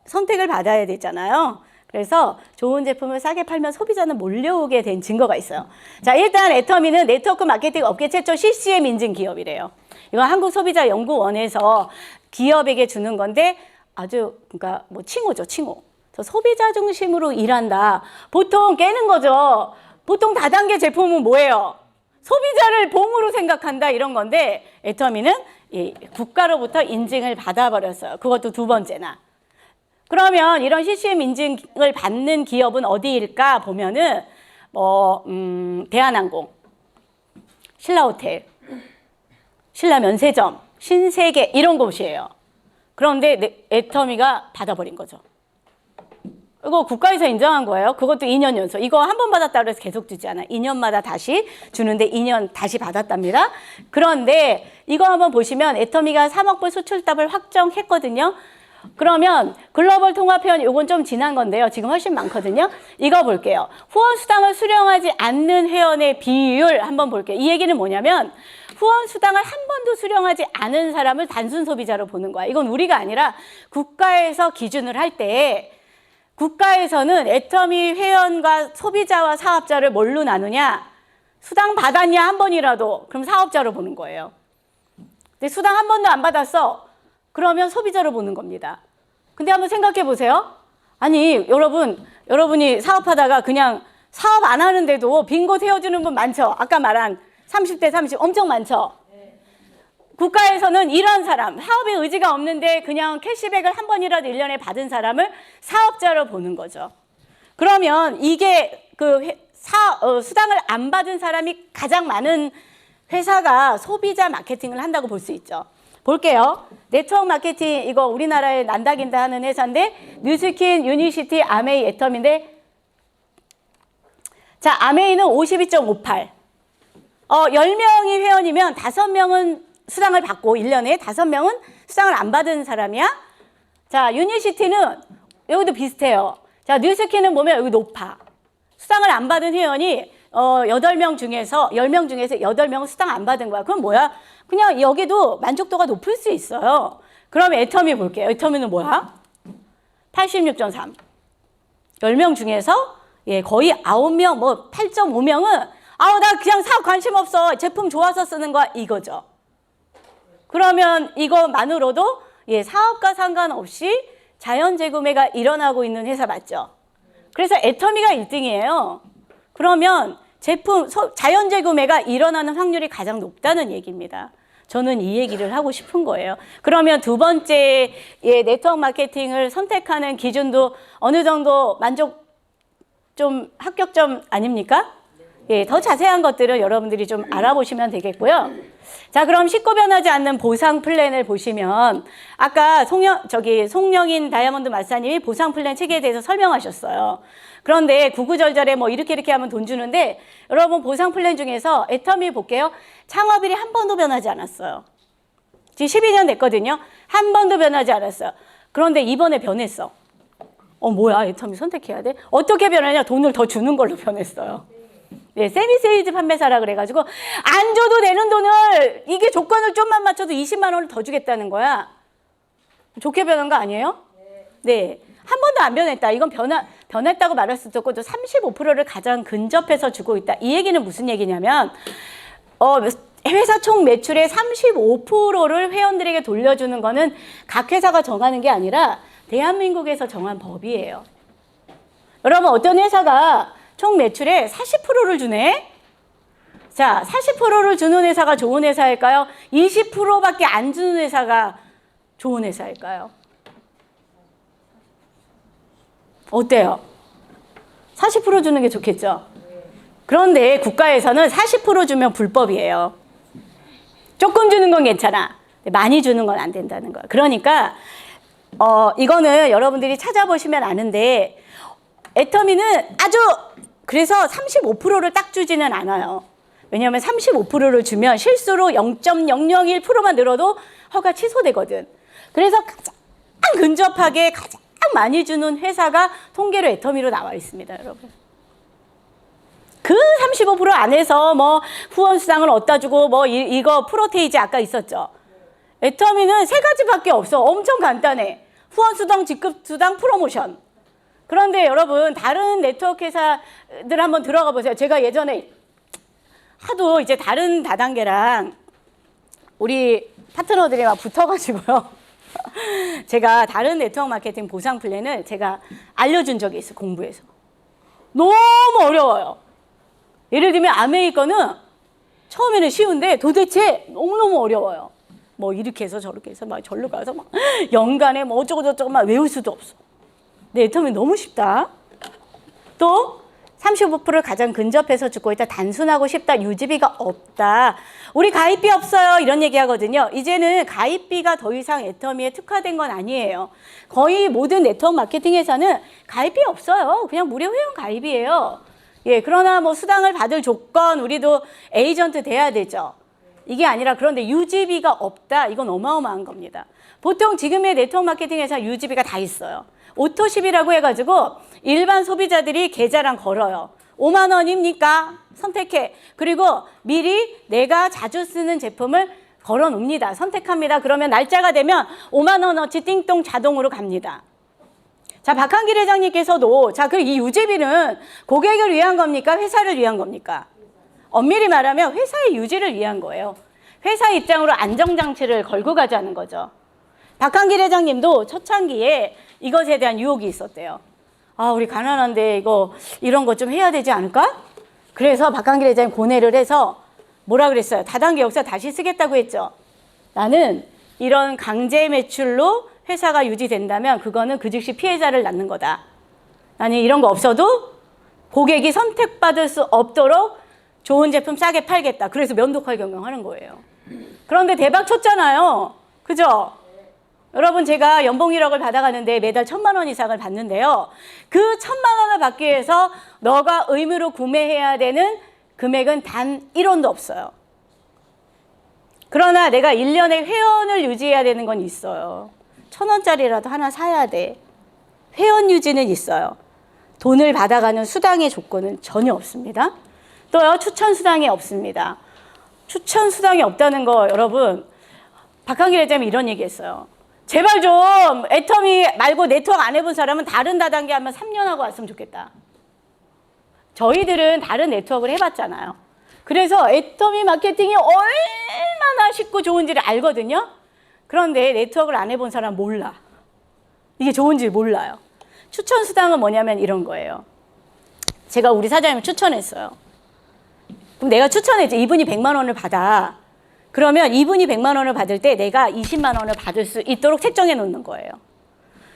선택을 받아야 되잖아요. 그래서 좋은 제품을 싸게 팔면 소비자는 몰려오게 된 증거가 있어요. 자, 일단 애터미는 네트워크 마케팅 업계 최초 CCM 인증 기업이래요. 이건 한국소비자연구원에서 기업에게 주는 건데 아주 그러니까 뭐 칭호죠, 칭호. 저 소비자 중심으로 일한다. 보통 깨는 거죠. 보통 다단계 제품은 뭐예요? 소비자를 봉으로 생각한다 이런 건데 애터미는 국가로부터 인증을 받아버렸어요. 그것도 2번째나. 그러면 이런 CCM 인증을 받는 기업은 어디일까 보면은 대한항공, 신라호텔, 신라면세점, 신세계 이런 곳이에요. 그런데 애터미가 받아버린 거죠. 이거 국가에서 인정한 거예요. 그것도 2년 연속. 이거 한 번 받았다 그래서 계속 주지 않아. 2년마다 다시 주는데 2년 다시 받았답니다. 그런데 이거 한번 보시면 애터미가 3억 불 수출답을 확정했거든요. 그러면 글로벌 통합회원 요건 좀 지난 건데요. 지금 훨씬 많거든요. 이거 볼게요. 후원 수당을 수령하지 않는 회원의 비율 한번 볼게요. 이 얘기는 뭐냐면 후원 수당을 한 번도 수령하지 않은 사람을 단순 소비자로 보는 거야. 이건 우리가 아니라 국가에서 기준을 할 때 국가에서는 애터미 회원과 소비자와 사업자를 뭘로 나누냐? 수당 받았냐 한 번이라도 그럼 사업자로 보는 거예요. 근데 수당 한 번도 안 받았어. 그러면 소비자로 보는 겁니다. 근데 한번 생각해 보세요. 아니 여러분이 사업하다가 그냥 사업 안 하는데도 빙고 세워주는 분 많죠. 아까 말한 30대 30 엄청 많죠. 국가에서는 이런 사람, 사업에 의지가 없는데 그냥 캐시백을 한 번이라도 1년에 받은 사람을 사업자로 보는 거죠. 그러면 이게 수당을 안 받은 사람이 가장 많은 회사가 소비자 마케팅을 한다고 볼 수 있죠. 볼게요. 네트워크 마케팅, 이거 우리나라에 난다긴다 하는 회사인데, 뉴스킨, 유니시티, 아메이, 애텀인데, 자, 아메이는 52.58. 10명이 회원이면 5명은 수당을 받고 1년에 5명은 수당을 안 받은 사람이야. 자, 유니시티는 여기도 비슷해요. 자, 뉴스킨은 보면 여기 높아. 수당을 안 받은 회원이 10명 중에서 8명은 수당 안 받은 거야. 그럼 뭐야? 그냥 여기도 만족도가 높을 수 있어요. 그럼 애터미 볼게요. 애터미는 뭐야? 86.3. 10명 중에서 거의 9명, 뭐 8.5명은 나 그냥 사업 관심 없어. 제품 좋아서 쓰는 거야. 이거죠. 그러면 이것만으로도 사업과 상관없이 자연 재구매가 일어나고 있는 회사 맞죠? 그래서 애터미가 1등이에요. 그러면 자연 재구매가 일어나는 확률이 가장 높다는 얘기입니다. 저는 이 얘기를 하고 싶은 거예요. 그러면 두 번째 네트워크 마케팅을 선택하는 기준도 어느 정도 좀 합격점 아닙니까? 더 자세한 것들은 여러분들이 좀 알아보시면 되겠고요. 자, 그럼 쉽고 변하지 않는 보상 플랜을 보시면 아까 송영인 다이아몬드 마사님이 보상 플랜 체계에 대해서 설명하셨어요. 그런데 구구절절에 뭐 이렇게 하면 돈 주는데 여러분 보상 플랜 중에서 애터미 볼게요. 창업일이 한 번도 변하지 않았어요. 지금 12년 됐거든요. 한 번도 변하지 않았어요. 그런데 이번에 변했어. 뭐야, 애터미 선택해야 돼? 어떻게 변하냐? 돈을 더 주는 걸로 변했어요. 세미세일즈 판매사라 그래가지고 안 줘도 되는 돈을 이게 조건을 좀만 맞춰도 20만 원을 더 주겠다는 거야. 좋게 변한 거 아니에요? 네. 한 번도 안 변했다. 이건 변했다고 말할 수도 없고 또 35%를 가장 근접해서 주고 있다. 이 얘기는 무슨 얘기냐면 회사 총 매출의 35%를 회원들에게 돌려주는 거는 각 회사가 정하는 게 아니라 대한민국에서 정한 법이에요. 여러분 어떤 회사가 총 매출의 40%를 주네? 자, 40%를 주는 회사가 좋은 회사일까요? 20%밖에 안 주는 회사가 좋은 회사일까요? 어때요? 40% 주는 게 좋겠죠? 그런데 국가에서는 40% 주면 불법이에요. 조금 주는 건 괜찮아. 많이 주는 건 안 된다는 거야. 그러니까 이거는 여러분들이 찾아보시면 아는데 애터미는 그래서 35%를 딱 주지는 않아요. 왜냐하면 35%를 주면 실수로 0.001%만 늘어도 허가 취소되거든. 그래서 가장 근접하게 가장 많이 주는 회사가 통계로 애터미로 나와 있습니다, 여러분. 그 35% 안에서 뭐 후원 수당을 어디다 주고 뭐 이거 프로테이지 아까 있었죠. 애터미는 3가지밖에 없어. 엄청 간단해. 후원 수당, 직급 수당, 프로모션. 그런데 여러분 다른 네트워크 회사들 한번 들어가 보세요. 제가 예전에 하도 이제 다른 다단계랑 우리 파트너들이 막 붙어가지고요. 제가 다른 네트워크 마케팅 보상 플랜을 제가 알려준 적이 있어요. 공부해서. 너무 어려워요. 예를 들면 아메이 거는 처음에는 쉬운데 도대체 너무너무 어려워요. 뭐 이렇게 해서 저렇게 해서 막 절로 가서 막 연간에 뭐 어쩌고저쩌고 막 외울 수도 없어. 네, 애터미 너무 쉽다. 또 35%를 가장 근접해서 주고 있다. 단순하고 쉽다. 유지비가 없다. 우리 가입비 없어요. 이런 얘기 하거든요. 이제는 가입비가 더 이상 애터미에 특화된 건 아니에요. 거의 모든 네트워크 마케팅 회사는 가입비 없어요. 그냥 무료 회원 가입이에요. 그러나 뭐 수당을 받을 조건 우리도 에이전트 돼야 되죠. 이게 아니라 그런데 유지비가 없다. 이건 어마어마한 겁니다. 보통 지금의 네트워크 마케팅 회사 유지비가 다 있어요. 오토십이라고 해가지고 일반 소비자들이 계좌랑 걸어요. 5만 원입니까? 선택해. 그리고 미리 내가 자주 쓰는 제품을 걸어 놓습니다. 선택합니다. 그러면 날짜가 되면 5만 원어치 띵동 자동으로 갑니다. 자, 박한길 회장님께서도 자, 그럼 이 유지비는 고객을 위한 겁니까? 회사를 위한 겁니까? 엄밀히 말하면 회사의 유지를 위한 거예요. 회사 입장으로 안정장치를 걸고 가자는 거죠. 박한길 회장님도 초창기에 이것에 대한 유혹이 있었대요. 아, 우리 가난한데 이런 거 좀 해야 되지 않을까? 그래서 박한길 회장님 고뇌를 해서 뭐라 그랬어요? 다단계 역사 다시 쓰겠다고 했죠. 나는 이런 강제 매출로 회사가 유지된다면 그거는 그 즉시 피해자를 낳는 거다. 나는 이런 거 없어도 고객이 선택받을 수 없도록 좋은 제품 싸게 팔겠다. 그래서 면도칼 경영하는 거예요. 그런데 대박 쳤잖아요. 그죠? 여러분, 제가 연봉 1억을 받아가는데 매달 1,000만 원 이상을 받는데요. 그 1,000만 원을 받기 위해서 너가 의무로 구매해야 되는 금액은 단 1원도 없어요. 그러나 내가 1년에 회원을 유지해야 되는 건 있어요. 1,000원짜리라도 하나 사야 돼. 회원 유지는 있어요. 돈을 받아가는 수당의 조건은 전혀 없습니다. 또요, 추천 수당이 없습니다. 추천 수당이 없다는 거 여러분, 박한길 회장님이 이런 얘기 했어요. 제발 좀 애터미 말고 네트워크 안 해본 사람은 다른 다단계 하면 3년 하고 왔으면 좋겠다. 저희들은 다른 네트워크를 해봤잖아요. 그래서 애터미 마케팅이 얼마나 쉽고 좋은지를 알거든요. 그런데 네트워크를 안 해본 사람은 몰라. 이게 좋은지 몰라요. 추천 수당은 뭐냐면 이런 거예요. 제가 우리 사장님을 추천했어요. 그럼 내가 추천했지. 이분이 100만 원을 받아. 그러면 이분이 100만 원을 받을 때 내가 20만 원을 받을 수 있도록 책정해 놓는 거예요.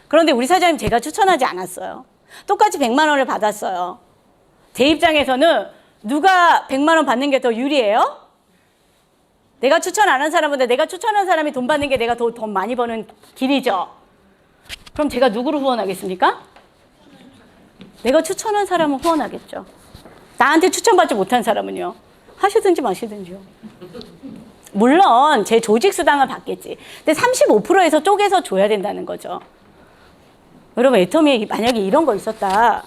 그런데 우리 사장님 제가 추천하지 않았어요. 똑같이 100만 원을 받았어요. 제 입장에서는 누가 100만 원 받는 게 더 유리해요? 내가 추천 안 한 사람보다 내가 추천한 사람이 돈 받는 게 내가 더 돈 많이 버는 길이죠. 그럼 제가 누구를 후원하겠습니까? 내가 추천한 사람은 후원하겠죠. 나한테 추천받지 못한 사람은요. 하시든지 마시든지요. 물론 제 조직 수당을 받겠지. 근데 35%에서 쪼개서 줘야 된다는 거죠. 여러분, 애터미에 만약에 이런 거 있었다.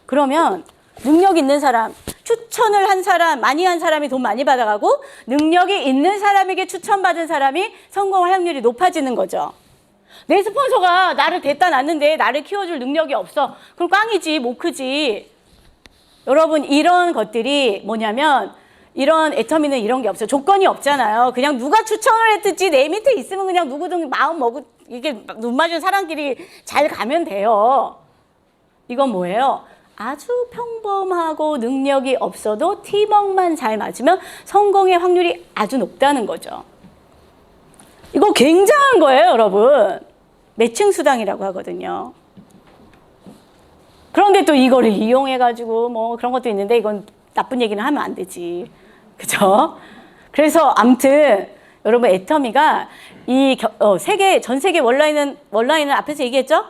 그러면 능력 있는 사람, 추천을 한 사람, 많이 한 사람이 돈 많이 받아가고 능력이 있는 사람에게 추천받은 사람이 성공할 확률이 높아지는 거죠. 내 스폰서가 나를 데려다 놨는데 나를 키워줄 능력이 없어. 그럼 꽝이지, 못 크지. 여러분, 이런 것들이 뭐냐면 이런 애터미는 이런 게 없어요. 조건이 없잖아요. 그냥 누가 추천을 했든지 내 밑에 있으면 그냥 누구든 마음 먹고 이게 눈 맞은 사람끼리 잘 가면 돼요. 이건 뭐예요? 아주 평범하고 능력이 없어도 팀워크만 잘 맞으면 성공의 확률이 아주 높다는 거죠. 이거 굉장한 거예요, 여러분. 매칭 수당이라고 하거든요. 그런데 또 이거를 이용해가지고 뭐 그런 것도 있는데 이건 나쁜 얘기는 하면 안 되지. 그죠? 그래서 아무튼 여러분, 애터미가 이 전 세계 원라인은 앞에서 얘기했죠?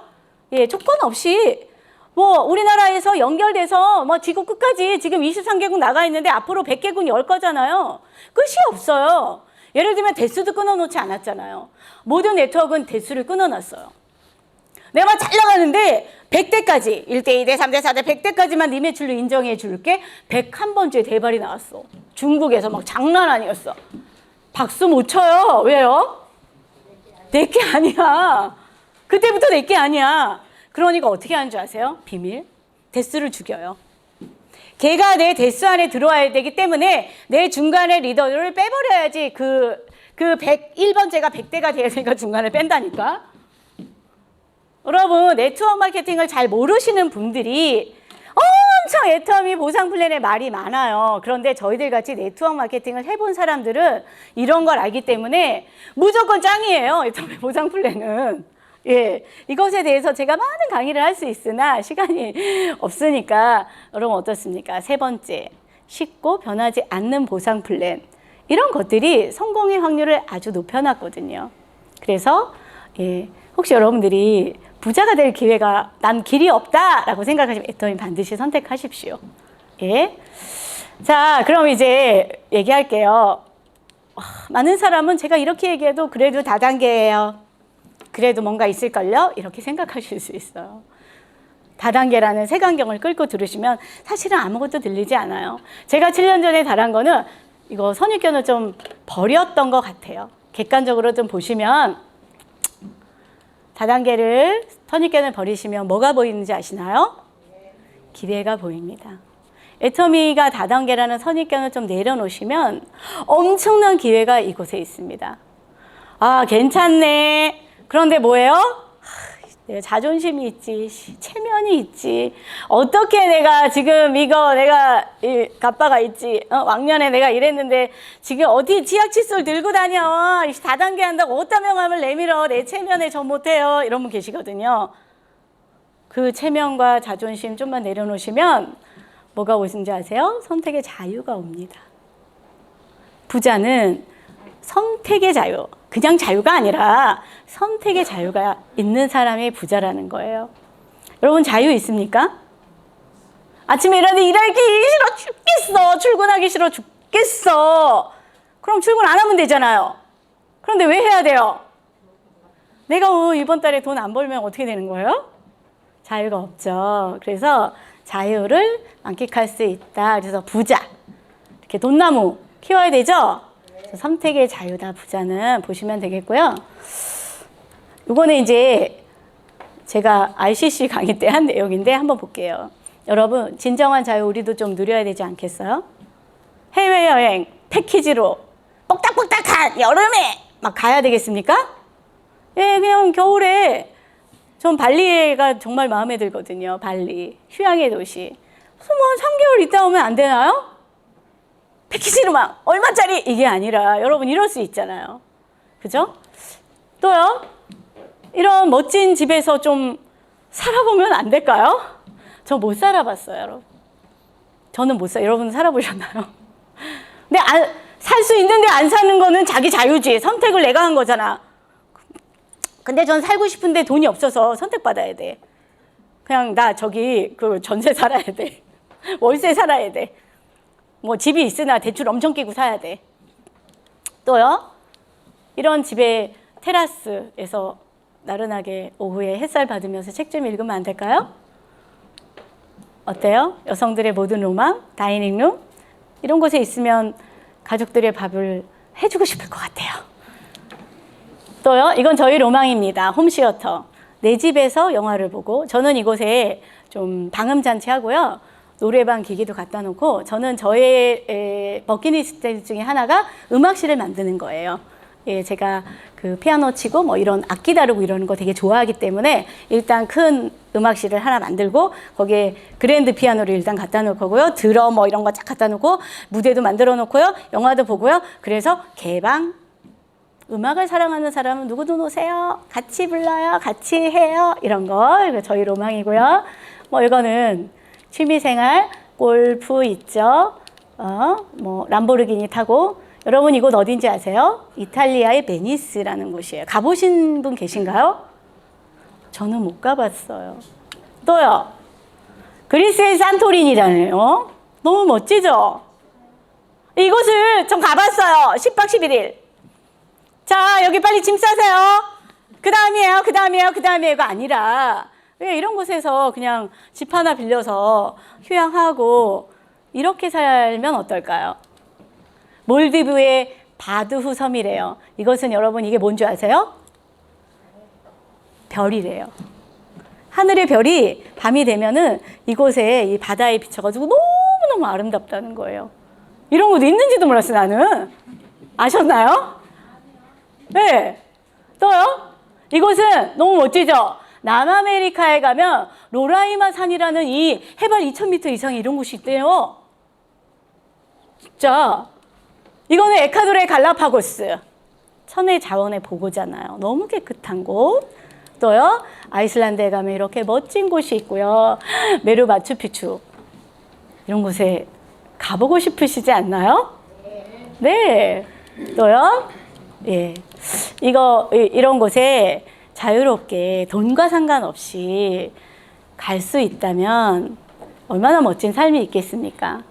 예, 조건 없이 뭐 우리나라에서 연결돼서 뭐 지구 끝까지 지금 23개국 나가 있는데 앞으로 100개국 열 거잖아요. 끝이 없어요. 예를 들면 대수도 끊어놓지 않았잖아요. 모든 네트워크는 대수를 끊어놨어요. 내가 막 잘 나가는데 100대까지 1대, 2대, 3대, 4대, 100대까지만 네 매출로 인정해 줄게. 101번째 대발이 나왔어. 중국에서 막 장난 아니었어. 박수 못 쳐요. 왜요? 내게 아니야. 그때부터 내게 아니야. 그러니까 어떻게 하는 줄 아세요? 비밀. 대수를 죽여요. 걔가 내 대수 안에 들어와야 되기 때문에 내 중간에 리더를 빼버려야지 그 101번째가 100대가 돼야 되니까 중간에 뺀다니까. 여러분, 네트워크 마케팅을 잘 모르시는 분들이 엄청 애터미 보상 플랜에 말이 많아요. 그런데 저희들 같이 네트워크 마케팅을 해본 사람들은 이런 걸 알기 때문에 무조건 짱이에요. 애터미 보상 플랜은. 예, 이것에 대해서 제가 많은 강의를 할 수 있으나 시간이 없으니까 여러분 어떻습니까? 세 번째, 쉽고 변하지 않는 보상 플랜. 이런 것들이 성공의 확률을 아주 높여놨거든요. 그래서 예, 혹시 여러분들이 부자가 될 기회가 난 길이 없다라고 생각하시면 애터미 반드시 선택하십시오. 예. 자, 그럼 이제 얘기할게요. 많은 사람은 제가 이렇게 얘기해도 그래도 다단계예요. 그래도 뭔가 있을걸요? 이렇게 생각하실 수 있어요. 다단계라는 색안경을 끌고 들으시면 사실은 아무것도 들리지 않아요. 제가 7년 전에 달한 거는 이거 선입견을 좀 버렸던 것 같아요. 객관적으로 좀 보시면 다단계를 선입견을 버리시면 뭐가 보이는지 아시나요? 기회가 보입니다. 애터미가 다단계라는 선입견을 좀 내려놓으시면 엄청난 기회가 이곳에 있습니다. 아, 괜찮네. 그런데 뭐예요? 내가 자존심이 있지, 체면이 있지. 어떻게 내가 지금 이거 내가 가빠가 있지. 왕년에 내가 이랬는데 지금 어디 치약 칫솔 들고 다녀. 다단계 한다고 어디다 명함을 내밀어. 내 체면에 저 못해요. 이런 분 계시거든요. 그 체면과 자존심 좀만 내려놓으시면 뭐가 오는지 아세요? 선택의 자유가 옵니다. 부자는 선택의 자유, 그냥 자유가 아니라 선택의 자유가 있는 사람이 부자라는 거예요. 여러분 자유 있습니까? 아침에 일어나는데 일하기 싫어 죽겠어. 출근하기 싫어 죽겠어. 그럼 출근 안 하면 되잖아요. 그런데 왜 해야 돼요? 내가 이번 달에 돈 안 벌면 어떻게 되는 거예요? 자유가 없죠. 그래서 자유를 만끽할 수 있다. 그래서 부자, 이렇게 돈나무 키워야 되죠? 선택의 자유다, 부자는 보시면 되겠고요. 이거는 이제 제가 RCC 강의 때 한 내용인데 한번 볼게요. 여러분, 진정한 자유 우리도 좀 누려야 되지 않겠어요? 해외여행 패키지로 뻑딱뻑딱한 여름에 막 가야 되겠습니까? 예, 그냥 겨울에 전 발리가 정말 마음에 들거든요. 발리, 휴양의 도시. 그래서 뭐 3개월 있다 오면 안 되나요? 패키지로 막 얼마짜리 이게 아니라 여러분 이럴 수 있잖아요. 그죠? 또요? 이런 멋진 집에서 좀 살아보면 안 될까요? 저 못 살아봤어요, 여러분. 저는 못 여러분 살아보셨나요? 근데 살 수 있는데 안 사는 거는 자기 자유지. 선택을 내가 한 거잖아. 근데 전 살고 싶은데 돈이 없어서 선택받아야 돼. 그냥 나 저기 그 전세 살아야 돼. 월세 살아야 돼. 뭐 집이 있으나 대출 엄청 끼고 사야 돼. 또요? 이런 집에 테라스에서 나른하게 오후에 햇살 받으면서 책 좀 읽으면 안 될까요? 어때요? 여성들의 모든 로망, 다이닝룸 이런 곳에 있으면 가족들의 밥을 해주고 싶을 것 같아요. 또요? 이건 저희 로망입니다. 홈시어터. 내 집에서 영화를 보고 저는 이곳에 좀 방음잔치 하고요. 노래방 기기도 갖다 놓고 저는 저의 버킷리스트 중에 하나가 음악실을 만드는 거예요. 예, 제가 그 피아노 치고 뭐 이런 악기 다루고 이러는 거 되게 좋아하기 때문에 일단 큰 음악실을 하나 만들고 거기에 그랜드 피아노를 일단 갖다 놓을 거고요. 드럼 뭐 이런 거 쫙 갖다 놓고 무대도 만들어 놓고요. 영화도 보고요. 그래서 개방 음악을 사랑하는 사람은 누구든 오세요. 같이 불러요. 같이 해요. 이런 거 이거 저희 로망이고요. 뭐 이거는 취미생활 골프 있죠. 뭐 람보르기니 타고 여러분 이곳 어딘지 아세요? 이탈리아의 베니스라는 곳이에요. 가보신 분 계신가요? 저는 못 가봤어요. 또요. 그리스의 산토리니라네요. 너무 멋지죠? 이곳을 전 가봤어요. 10박 11일. 자, 여기 빨리 짐 싸세요. 그 다음이에요. 그 다음이에요. 그 다음이에요가 아니라 왜 이런 곳에서 그냥 집 하나 빌려서 휴양하고 이렇게 살면 어떨까요? 몰디브의 바드후 섬이래요. 이것은 여러분 이게 뭔지 아세요? 별이래요. 하늘의 별이 밤이 되면은 이곳에 이 바다에 비쳐가지고 너무너무 아름답다는 거예요. 이런 것도 있는지도 몰랐어요, 나는. 아셨나요? 네. 또요? 이곳은 너무 멋지죠? 남아메리카에 가면 로라이마 산이라는 이 해발 2000m 이상의 이런 곳이 있대요. 진짜. 이거는 에콰도르의 갈라파고스. 천혜 자원의 보고잖아요. 너무 깨끗한 곳. 또요, 아이슬란드에 가면 이렇게 멋진 곳이 있고요. 메루 마추픽추. 이런 곳에 가보고 싶으시지 않나요? 네. 또요, 예. 이런 곳에 자유롭게 돈과 상관없이 갈 수 있다면 얼마나 멋진 삶이 있겠습니까?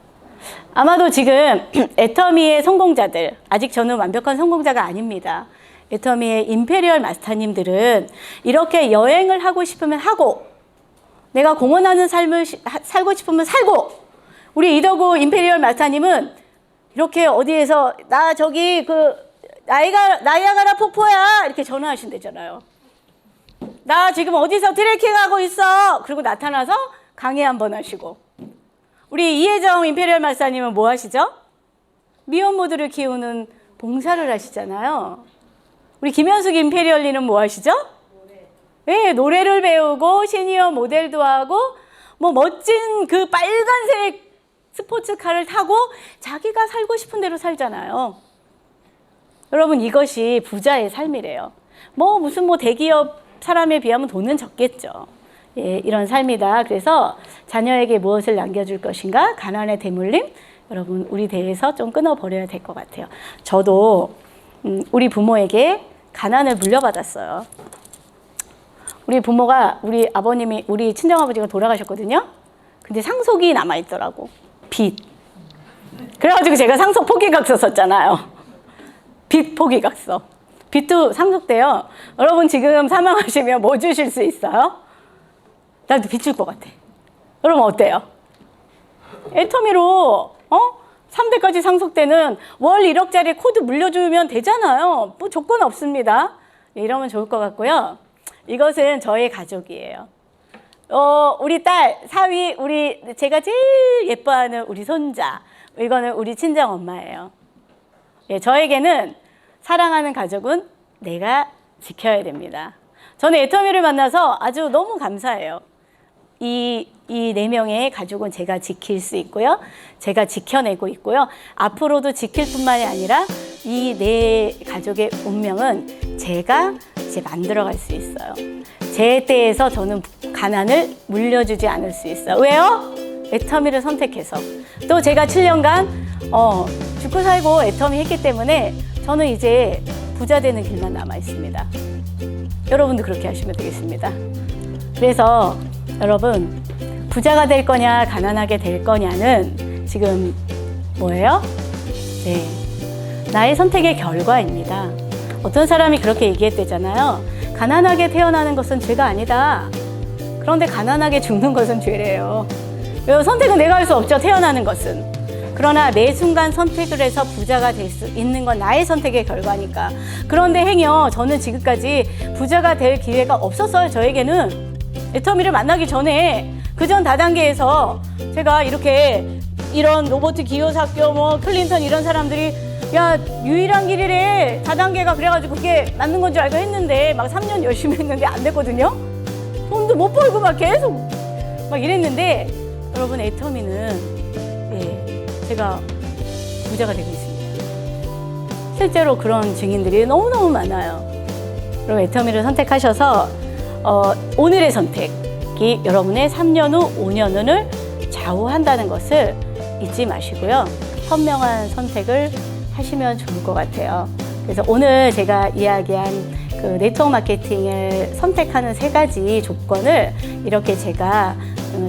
아마도 지금 애터미의 성공자들, 아직 저는 완벽한 성공자가 아닙니다. 애터미의 임페리얼 마스터님들은 이렇게 여행을 하고 싶으면 하고, 내가 공헌하는 삶을 살고 싶으면 살고, 우리 이덕우 임페리얼 마스터님은 이렇게 어디에서 나 저기 그 나이아가라 폭포야 이렇게 전화하신대잖아요. 나 지금 어디서 트레킹하고 있어. 그리고 나타나서 강의 한번 하시고. 우리 이혜정 임페리얼 마사님은 뭐 하시죠? 미혼모들을 키우는 봉사를 하시잖아요. 우리 김현숙 임페리얼리는 뭐 하시죠? 네, 노래를 배우고 시니어 모델도 하고 뭐 멋진 그 빨간색 스포츠카를 타고 자기가 살고 싶은 대로 살잖아요. 여러분 이것이 부자의 삶이래요. 뭐 무슨 뭐 대기업 사람에 비하면 돈은 적겠죠. 예, 이런 삶이다. 그래서 자녀에게 무엇을 남겨줄 것인가? 가난의 대물림. 여러분 우리 대에서 좀 끊어버려야 될 것 같아요. 저도 우리 부모에게 가난을 물려받았어요. 우리 부모가 우리 아버님이 우리 친정아버지가 돌아가셨거든요. 근데 상속이 남아있더라고. 빚. 그래가지고 제가 상속 포기각서 썼잖아요. 빚 포기각서. 빚도 상속돼요. 여러분 지금 사망하시면 뭐 주실 수 있어요? 나도 빚 줄 것 같아. 여러분 어때요? 애터미로 3대까지 상속되는 월 1억짜리 코드 물려주면 되잖아요. 뭐 조건 없습니다. 이러면 좋을 것 같고요. 이것은 저의 가족이에요. 우리 딸, 사위, 제가 제일 예뻐하는 우리 손자. 이거는 우리 친정 엄마예요. 예, 저에게는 사랑하는 가족은 내가 지켜야 됩니다. 저는 애터미를 만나서 아주 너무 감사해요. 이 4명의 가족은 제가 지킬 수 있고요. 제가 지켜내고 있고요. 앞으로도 지킬 뿐만이 아니라 이 4 가족의 운명은 제가 이제 만들어갈 수 있어요. 제 때에서 저는 가난을 물려주지 않을 수 있어요. 왜요? 애터미를 선택해서. 또 제가 7년간 죽고 살고 애터미 했기 때문에 저는 이제 부자 되는 길만 남아 있습니다. 여러분도 그렇게 하시면 되겠습니다. 그래서 여러분 부자가 될 거냐 가난하게 될 거냐는 지금 뭐예요? 네, 나의 선택의 결과입니다. 어떤 사람이 그렇게 얘기했대잖아요. 가난하게 태어나는 것은 죄가 아니다. 그런데 가난하게 죽는 것은 죄래요. 선택은 내가 할 수 없죠. 태어나는 것은. 그러나 매 순간 선택을 해서 부자가 될 수 있는 건 나의 선택의 결과니까. 그런데 행여 저는 지금까지 부자가 될 기회가 없었어요. 저에게는. 애터미를 만나기 전에 그전 다단계에서 제가 이렇게 이런 로버트 기요사교 뭐 클린턴 이런 사람들이 야 유일한 길이래 다단계가 그래가지고 그게 맞는 건 줄 알고 했는데 막 3년 열심히 했는데 안 됐거든요. 돈도 못 벌고 막 계속 막 이랬는데 여러분 애터미는 제가 부자가 되고 있습니다. 실제로 그런 증인들이 너무너무 많아요. 그리고 애터미를 선택하셔서 오늘의 선택이 여러분의 3년 후, 5년 후를 좌우한다는 것을 잊지 마시고요. 현명한 선택을 하시면 좋을 것 같아요. 그래서 오늘 제가 이야기한 그 네트워크 마케팅을 선택하는 3가지 조건을 이렇게 제가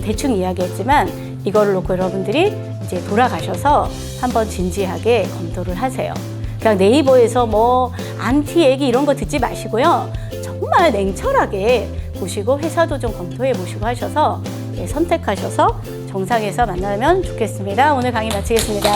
대충 이야기했지만 이거를 놓고 여러분들이 이제 돌아가셔서 한번 진지하게 검토를 하세요. 그냥 네이버에서 뭐 안티 얘기 이런 거 듣지 마시고요. 정말 냉철하게 보시고 회사도 좀 검토해 보시고 하셔서 선택하셔서 정상에서 만나면 좋겠습니다. 오늘 강의 마치겠습니다.